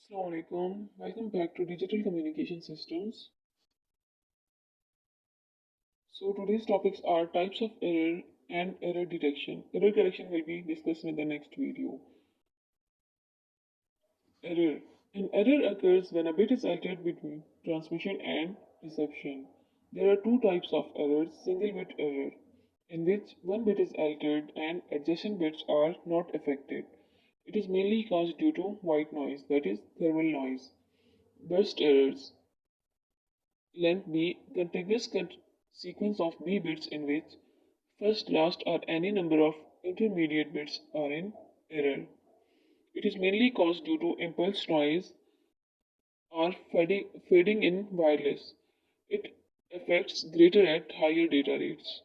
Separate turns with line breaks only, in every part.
Assalamualaikum. Welcome back to Digital Communication Systems. So today's topics are types of error and error detection. Error correction will be discussed in the next video. Error. An error occurs when a bit is altered between transmission and reception. There are two types of errors: single bit error, in which one bit is altered and adjacent bits are not affected. It is mainly caused due to white noise, that is thermal noise. Burst errors. Length B contiguous sequence of B bits in which first, last, or any number of intermediate bits are in error. It is mainly caused due to impulse noise or fading in wireless. It affects greater at higher data rates.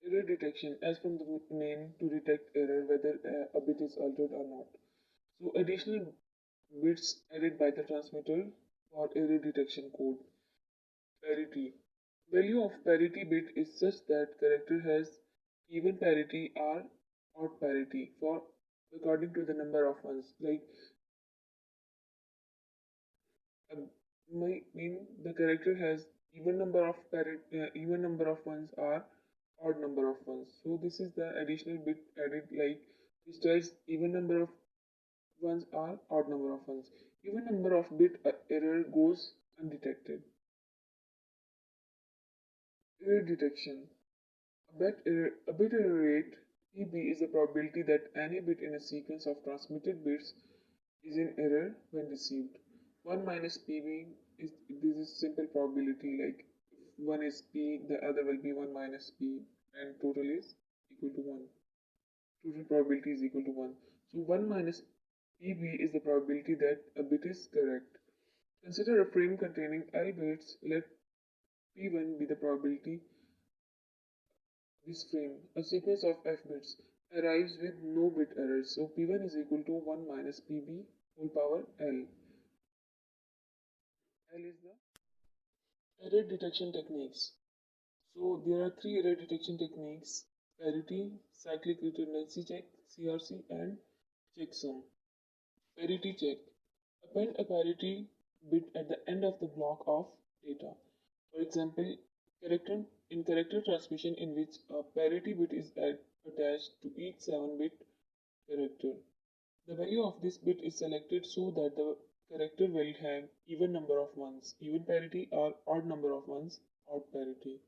Error detection, as from the name, to detect error whether a bit is altered or not. So additional bits added by the transmitter for error detection code. Parity. Value of parity bit is such that character has even parity or odd parity for according to the number of ones. Like mean the character has even number of ones or odd number of ones. So this is the additional bit added, like which tells even number of ones or odd number of ones. Even number of bit error goes undetected. Error detection. A bit error rate (PB) is the probability that any bit in a sequence of transmitted bits is in error when received. 1 minus PB is this is simple probability, like if one is P, the other will be 1 minus P, and total is equal to 1. Total probability is equal to 1. So 1 minus PB is the probability that a bit is correct. Consider a frame containing L bits. Let P1 be the probability this frame, a sequence of f bits, arrives with no bit errors. So P1 is equal to 1 minus PB whole power L. L is the error detection techniques. So there are three error detection techniques: parity, cyclic redundancy check, CRC, and checksum. Parity check. Append a parity bit at the end of the block of data. For example, character transmission in which a parity bit is attached to each 7-bit character. The value of this bit is selected so that the character will have even number of ones, even parity, or odd number of ones, odd parity.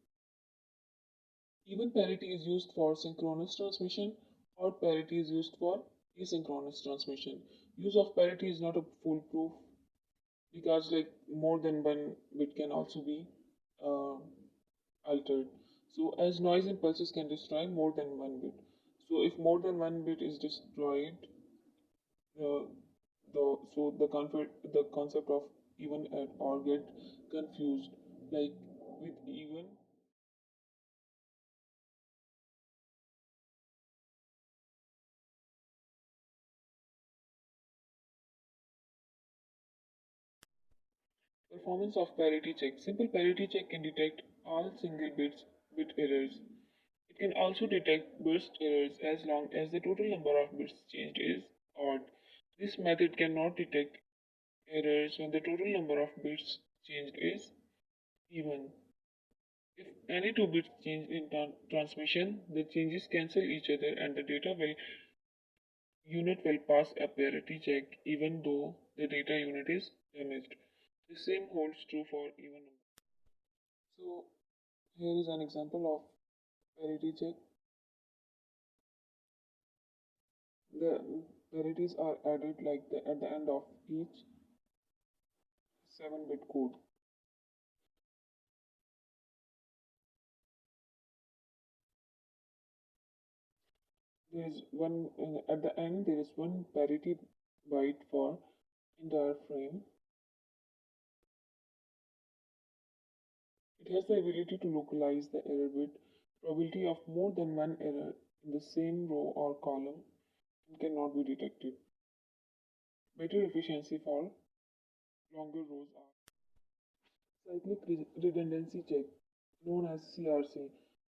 Even parity is used for synchronous transmission, odd parity is used for asynchronous transmission. Use of parity is not a foolproof because like more than one bit can also be uh, altered. So as noise impulses can destroy more than one bit. So if more than one bit is destroyed, uh, the concept of even and odd get confused. Like with even, performance of parity check. Simple parity check can detect all single bit errors. It can also detect burst errors as long as the total number of bits changed is odd. This method cannot detect errors when the total number of bits changed is even. If any two bits change in transmission, the changes cancel each other and the data unit will pass a parity check even though the data unit is damaged. The same holds true for even numbers. So here is an example of parity check. The parities are added like at the end of each 7-bit code. There is one at the end. There is one parity byte for entire frame. It has the ability to localize the error bit. Probability of more than one error in the same row or column cannot be detected. Better efficiency for longer rows are cyclic redundancy check, known as CRC.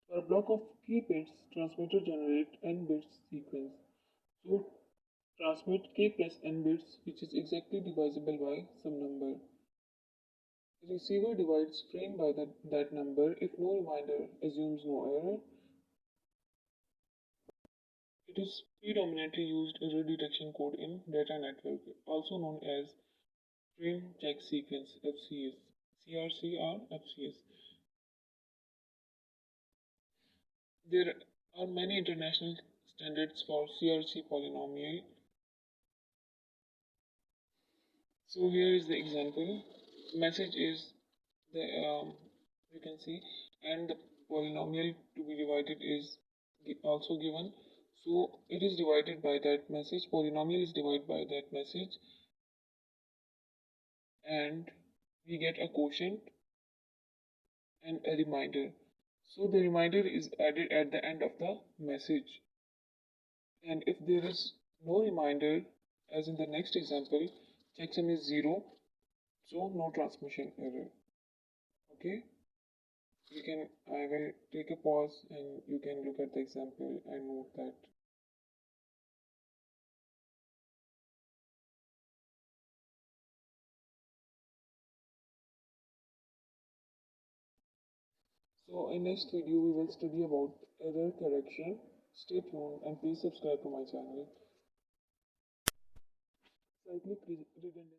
For a block of key bits, transmitter generate n bits sequence. So Transmit k plus n bits, which is exactly divisible by some number. The receiver divides frame by that number if no reminder assumes no error. It is predominantly used error detection code in data network, also known as frame check sequence FCS, CRC or FCS. There are many international standards for CRC polynomial. So here is the example. Message is the you can see, and the polynomial to be divided is also given. So it is divided by that message. Polynomial is divided by that message, and we get a quotient and a reminder. So the reminder is added at the end of the message. And if there is no reminder, as in the next example, checksum is 0, so no transmission error. Okay, I will take a pause and you can look at the example and note that. So in next video we will study about error correction. Stay tuned and please subscribe to my channel. Cyclic redundancy.